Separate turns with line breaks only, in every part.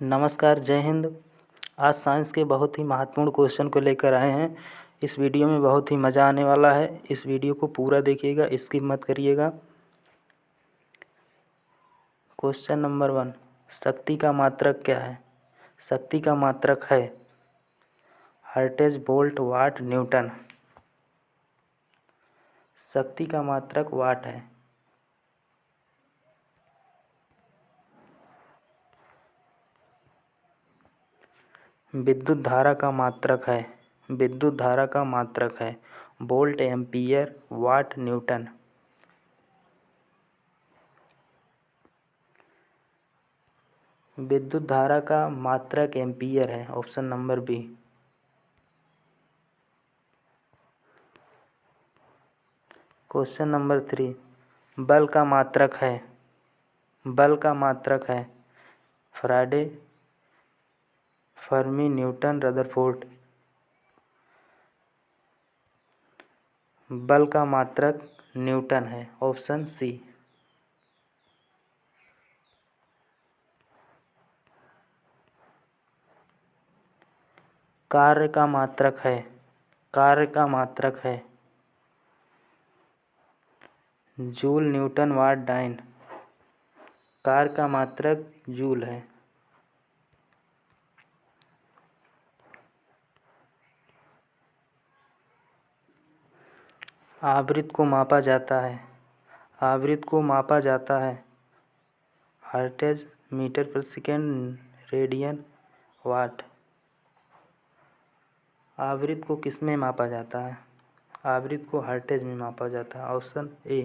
नमस्कार, जय हिंद। आज साइंस के बहुत ही महत्वपूर्ण क्वेश्चन को लेकर आए हैं। इस वीडियो में बहुत ही मज़ा आने वाला है। इस वीडियो को पूरा देखिएगा, स्किप मत करिएगा। क्वेश्चन नंबर 1, शक्ति का मात्रक क्या है? शक्ति का मात्रक है हर्ट्ज, वोल्ट, वाट, न्यूटन। शक्ति का मात्रक वाट है। विद्युत धारा का मात्रक है। विद्युत धारा का मात्रक है वोल्ट, एम्पीयर, वाट, न्यूटन। विद्युत धारा का मात्रक एम्पीयर है। Option number B. Question number 3, बल का मात्रक है। बल का मात्रक है फैराडे, फर्मी, न्यूटन, रदरफोर्ड। बल का मात्रक न्यूटन है। Option C. कार्य का मात्रक है। कार्य का मात्रक है जूल, न्यूटन, वाट, डाइन। कार्य का मात्रक जूल है। आवृत्ति को मापा जाता है। आवृत्ति को मापा जाता है हर्ट्ज, मीटर पर सेकेंड, रेडियन, वाट। आवृत्ति को किस में मापा जाता है? आवृत्ति को हर्ट्ज में मापा जाता है। Option A.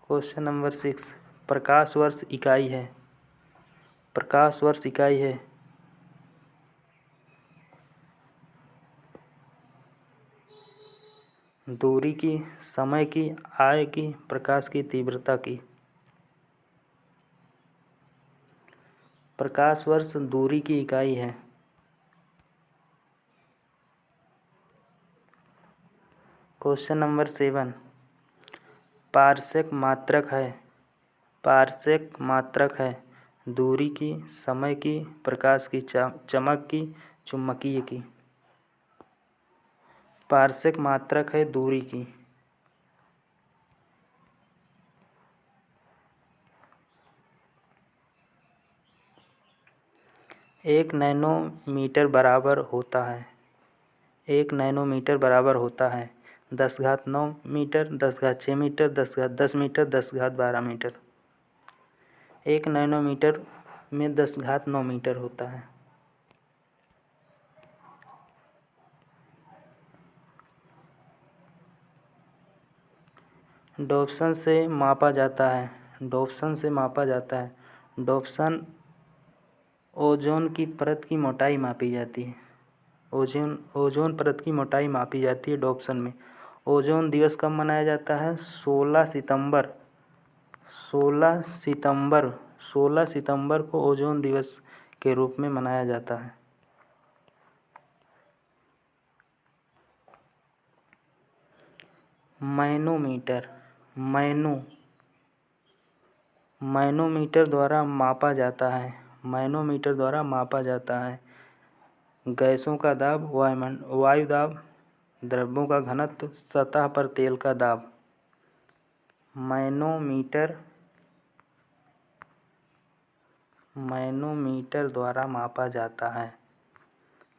क्वेश्चन नंबर 6, प्रकाश वर्ष इकाई है। प्रकाश वर्ष इकाई है दूरी की, समय की, आय की, प्रकाश की तीव्रता की। प्रकाश वर्ष दूरी की इकाई है। क्वेश्चन नंबर 7, पारसेक मात्रक है। पारसेक मात्रक है दूरी की, समय की, प्रकाश की, चमक की, चुंबकीय की। पारसेक मात्रक है दूरी की। एक नैनोमीटर बराबर होता है। एक नैनोमीटर बराबर होता है 10⁹ मीटर, 10⁶ मीटर, 10⁻10 मीटर, 10⁻12 मीटर। एक नैनोमीटर में 10⁹ मीटर होता है। डॉप्सन से मापा जाता है। डॉप्सन से मापा जाता है। डॉप्सन ओजोन की परत की मोटाई मापी जाती है। ओजोन परत की मोटाई मापी जाती है डॉप्सन में। ओजोन दिवस कब मनाया जाता है? 16 सितंबर। 16 सितंबर को ओजोन दिवस के रूप में मनाया जाता है। मैनोमीटर। मैनोमीटर द्वारा मापा जाता है। मैनोमीटर द्वारा मापा जाता है गैसों का दाब, वायु दाब, द्रव्यों का घनत्व, सतह पर तेल का दाब। मैनोमीटर द्वारा मापा जाता है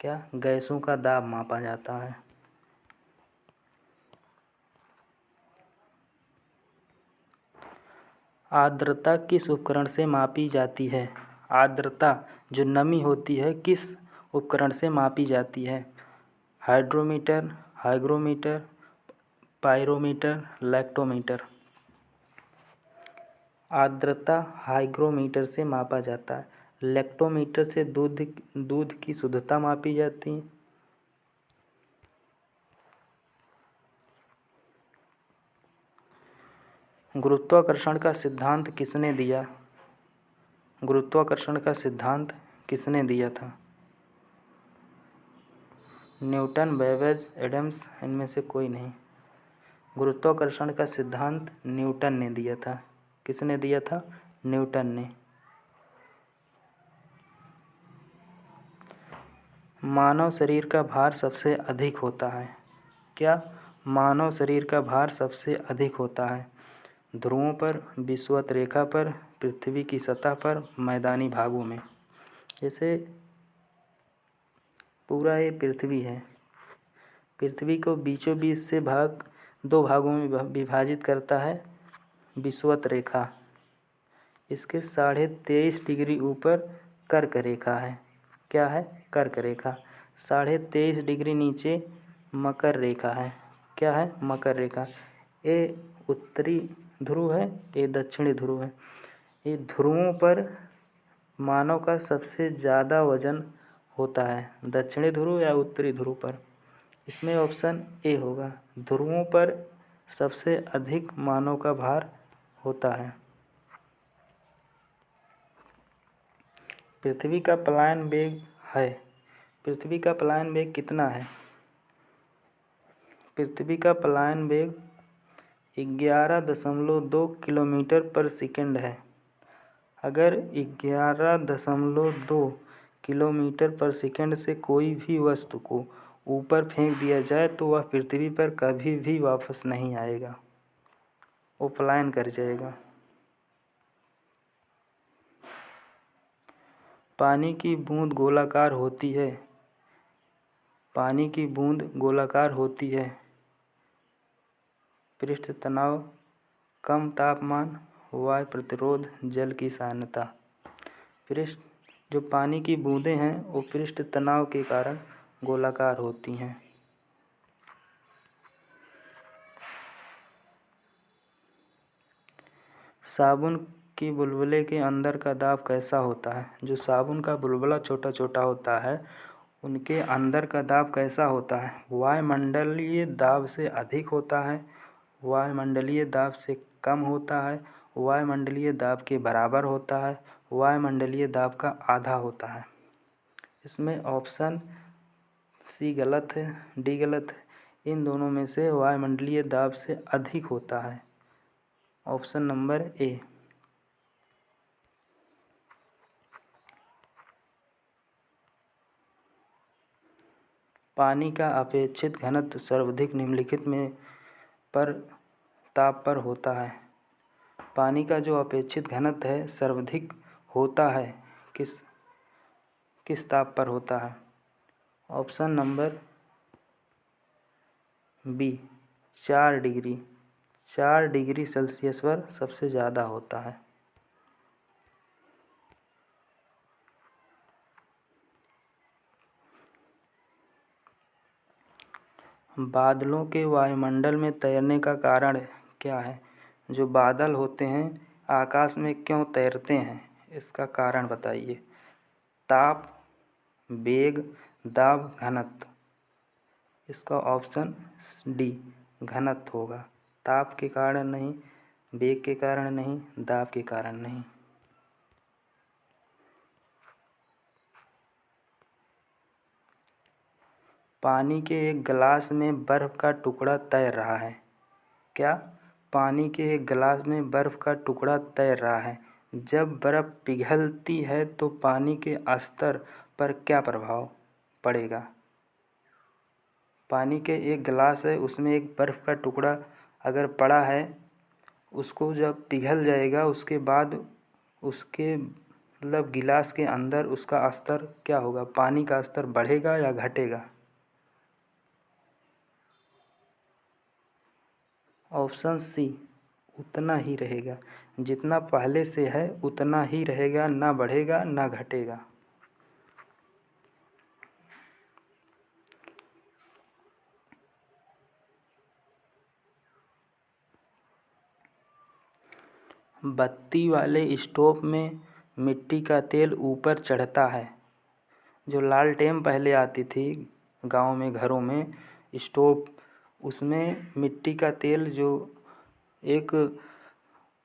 क्या? गैसों का दाब मापा जाता है। आर्द्रता किस उपकरण से मापी जाती है? आर्द्रता जो नमी होती है किस उपकरण से मापी जाती है? Hydrometer, hygrometer, pyrometer, lactometer. आर्द्रता हाइग्रोमीटर से मापा जाता है। लैक्टोमीटर से दूध की शुद्धता मापी जाती है। गुरुत्वाकर्षण का सिद्धांत किसने दिया? गुरुत्वाकर्षण का सिद्धांत किसने दिया था? न्यूटन, बेबेज, एडम्स, इनमें से कोई नहीं। गुरुत्वाकर्षण का सिद्धांत न्यूटन ने दिया था। किसने दिया था? न्यूटन ने। मानव शरीर का भार सबसे अधिक होता है। क्या? मानव शरीर का भार सबसे अधिक होता है ध्रुवों पर, विषुवत रेखा पर, पृथ्वी की सतह पर, मैदानी भागों में। जैसे पूरा ये पृथ्वी है, पृथ्वी को बीचों बीच से दो भागों में विभाजित करता है विषुवत रेखा। इसके 23.5 डिग्री ऊपर कर्क रेखा है। क्या है? कर्क रेखा। 23.5 डिग्री नीचे मकर रेखा है। क्या है? मकर रेखा। ये उत्तरी ध्रुव है, ये दक्षिणी ध्रुव है। ये ध्रुवों पर मानव का सबसे ज़्यादा वजन होता है, दक्षिणी ध्रुव या उत्तरी ध्रुव पर। इसमें ऑप्शन ए होगा, ध्रुवों पर सबसे अधिक मानव का भार होता है। पृथ्वी का पलायन वेग है। पृथ्वी का पलायन वेग कितना है? पृथ्वी का पलायन वेग 11.2 किलोमीटर पर सेकंड है। अगर 11.2 किलोमीटर पर सेकंड से कोई भी वस्तु को ऊपर फेंक दिया जाए तो वह पृथ्वी पर कभी भी वापस नहीं आएगा, वो पलायन कर जाएगा। पानी की बूंद गोलाकार होती है। पानी की बूंद गोलाकार होती है। पृष्ठ तनाव, कम तापमान, वायु प्रतिरोध, जल की सान्द्रता। जो पानी की बूंदें हैं वो पृष्ठ तनाव के कारण गोलाकार होती हैं। साबुन की बुलबुले के अंदर का दाब कैसा होता है? जो साबुन का बुलबुला छोटा छोटा होता है उनके अंदर का दाब कैसा होता है? वायुमंडलीय दाब से अधिक होता है, वायुमंडलीय दाब से कम होता है, वायुमंडलीय दाब के बराबर होता है, वायुमंडलीय दाब का आधा होता है। इसमें ऑप्शन सी गलत है, डी गलत है। इन दोनों में से वायुमंडलीय दाब से अधिक होता है। Option number A. पानी का अपेक्षित घनत्व सर्वाधिक निम्नलिखित में पर ताप पर होता है। पानी का जो अपेक्षित घनत्व है सर्वाधिक होता है किस ताप पर होता है? Option number B, 4 degree. 4 degree Celsius पर सबसे ज़्यादा होता है। बादलों के वायुमंडल में तैरने का कारण क्या है? जो बादल होते हैं आकाश में क्यों तैरते हैं, इसका कारण बताइए। ताप, वेग, दाब, घनत्व। इसका ऑप्शन डी घनत्व होगा। ताप के कारण नहीं, वेग के कारण नहीं, दाब के कारण नहीं। पानी के एक गिलास में बर्फ़ का टुकड़ा तैर रहा है। क्या? पानी के एक गिलास में बर्फ़ का टुकड़ा तैर रहा है। जब बर्फ़ पिघलती है तो पानी के स्तर पर क्या प्रभाव पड़ेगा? पानी के एक गिलास है, उसमें एक बर्फ़ का टुकड़ा अगर पड़ा है, उसको जब पिघल जाएगा उसके बाद उसके गिलास के अंदर उसका स्तर क्या होगा? पानी का स्तर बढ़ेगा या घटेगा? ऑप्शन सी उतना ही रहेगा। जितना पहले से है उतना ही रहेगा, ना बढ़ेगा ना घटेगा। बत्ती वाले स्टोव में मिट्टी का तेल ऊपर चढ़ता है। जो लालटेन पहले आती थी गांव में, घरों में स्टोव, उसमें मिट्टी का तेल जो एक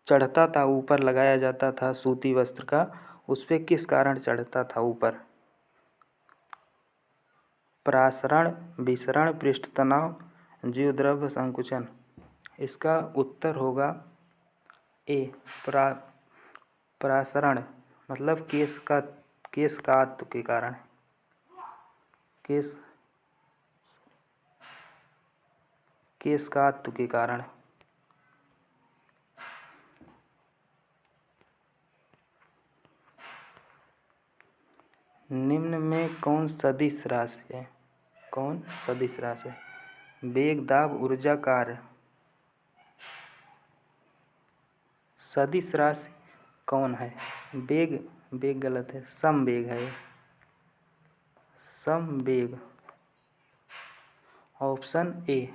चढ़ता था, ऊपर लगाया जाता था सूती वस्त्र का, उस पर किस कारण चढ़ता था ऊपर? परासरण, विसरण, पृष्ठ तनाव, जीवद्रव्य संकुचन। इसका उत्तर होगा ए, प्रसारण, मतलब केश कात्व के कारण, केश कात्व के कारण। निम्न में कौन सदिश राशि है? कौन सदिश राशि है? वेग, दाब, ऊर्जा, कार्य। सदिश राशि कौन है? वेग, वेग गलत है, समवेग है, समवेग। ऑप्शन ए,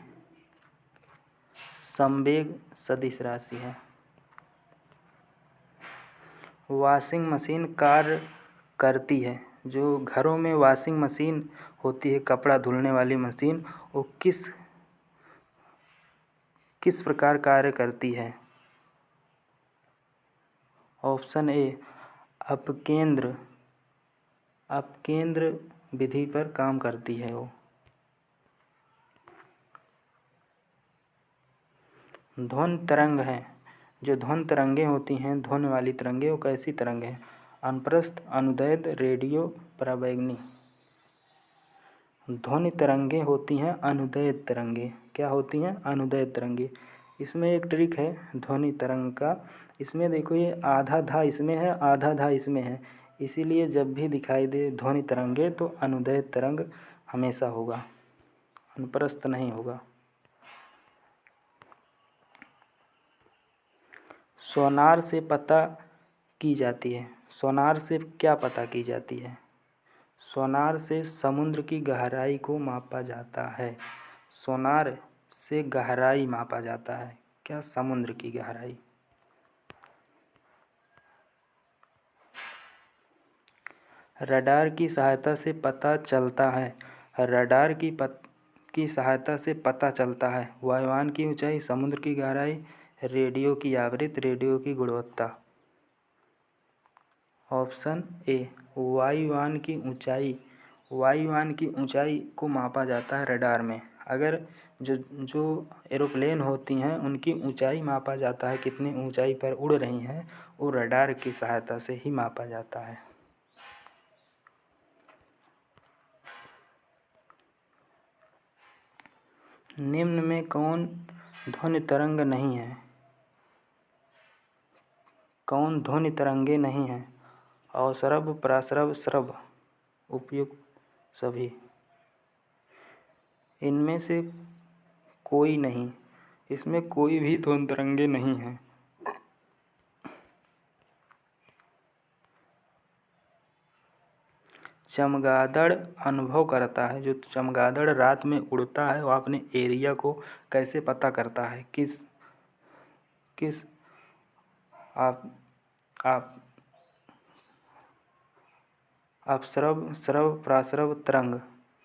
समवेग सदिश राशि है। वॉशिंग मशीन कार्य करती है, जो घरों में वॉशिंग मशीन होती है, कपड़ा धुलने वाली मशीन, वो किस प्रकार कार्य करती है? ऑप्शन ए, अपकेंद्र विधि पर काम करती है वो। ध्वनि तरंग है, जो ध्वनि तरंगें होती हैं, ध्वनि वाली तरंगें, वो कैसी तरंग है? अनुप्रस्थ, अनुदैर्ध्य, रेडियो, पराबैंगनी। ध्वनि तरंगें होती हैं अनुदैर्ध्य तरंगें। क्या होती हैं? अनुदैर्ध्य तरंगें। इसमें एक ट्रिक है ध्वनि तरंग का, इसमें देखो ये आधा धा इसमें है, आधा धा इसमें है, इसीलिए जब भी दिखाई दे ध्वनि तरंगे तो अनुदैर्ध्य तरंग हमेशा होगा, अनुप्रस्थ नहीं होगा। सोनार से पता की जाती है, सोनार से क्या पता की जाती है? सोनार से समुद्र की गहराई को मापा जाता है। सोनार से गहराई मापा जाता है। क्या? समुद्र की गहराई। रडार की सहायता से पता चलता है, रडार की सहायता से पता चलता है वायुयान की ऊंचाई, समुद्र की गहराई, रेडियो की आवृत्ति, रेडियो की गुणवत्ता। ऑप्शन ए, वायुयान की ऊंचाई। वायुयान की ऊंचाई को मापा जाता है रडार में। अगर जो एरोप्लेन होती हैं उनकी ऊंचाई मापा जाता है, कितनी ऊंचाई पर उड़ रही हैं, वो रडार की सहायता से ही मापा जाता है। निम्न में कौन ध्वनि तरंग नहीं है? कौन ध्वनि तरंगे नहीं हैं? अवस्रव, प्रस्रव, स्रव, उपयुक्त सभी। इनमें से कोई नहीं, इसमें कोई भी ध्वनि तरंगे नहीं हैं। चमगादड़ अनुभव करता है, जो चमगादड़ रात में उड़ता है वो अपने एरिया को कैसे पता करता है? किस आप अपस्रव, स्रव, प्रास्रव तरंग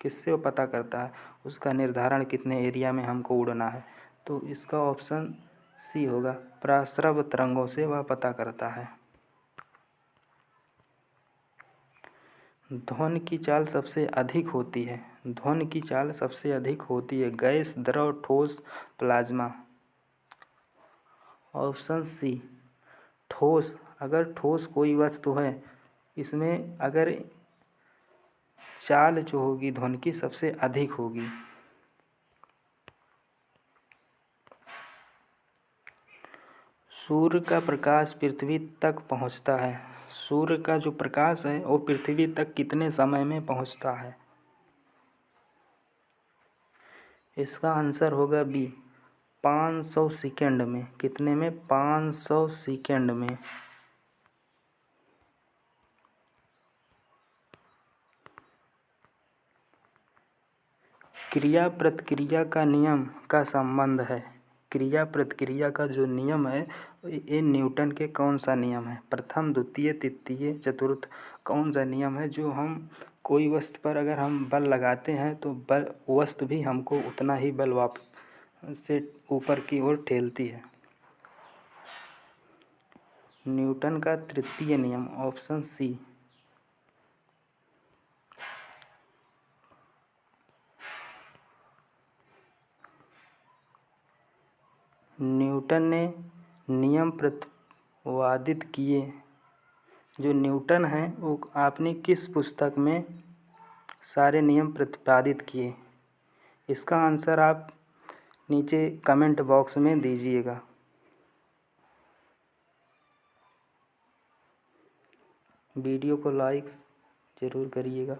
किससे वो पता करता है? उसका निर्धारण कितने एरिया में हमको उड़ना है, तो इसका ऑप्शन सी होगा, प्रास्रव तरंगों से वह पता करता है। ध्वनि की चाल सबसे अधिक होती है, ध्वनि की चाल सबसे अधिक होती है गैस, द्रव, ठोस, प्लाज्मा। ऑप्शन सी, ठोस। अगर ठोस कोई वस्तु है, इसमें अगर चाल जो होगी ध्वनि की सबसे अधिक होगी। सूर्य का प्रकाश पृथ्वी तक पहुंचता है, सूर्य का जो प्रकाश है वो पृथ्वी तक कितने समय में पहुंचता है? इसका आंसर होगा बी, 500 सेकेंड में। कितने में? 500 सेकेंड में। क्रिया प्रतिक्रिया का नियम का संबंध है, क्रिया प्रतिक्रिया का जो नियम है ये न्यूटन के कौन सा नियम है? प्रथम, द्वितीय, तृतीय, चतुर्थ, कौन सा नियम है जो हम कोई वस्तु पर अगर हम बल लगाते हैं तो वस्तु भी हमको उतना ही बल वापस से ऊपर की ओर ठेलती है? न्यूटन का तृतीय नियम, ऑप्शन सी। न्यूटन ने नियम प्रतिपादित किए। जो न्यूटन हैं वो आपने किस पुस्तक में सारे नियम प्रतिपादित किए? इसका आंसर आप नीचे कमेंट बॉक्स में दीजिएगा। वीडियो को लाइक ज़रूर करिएगा।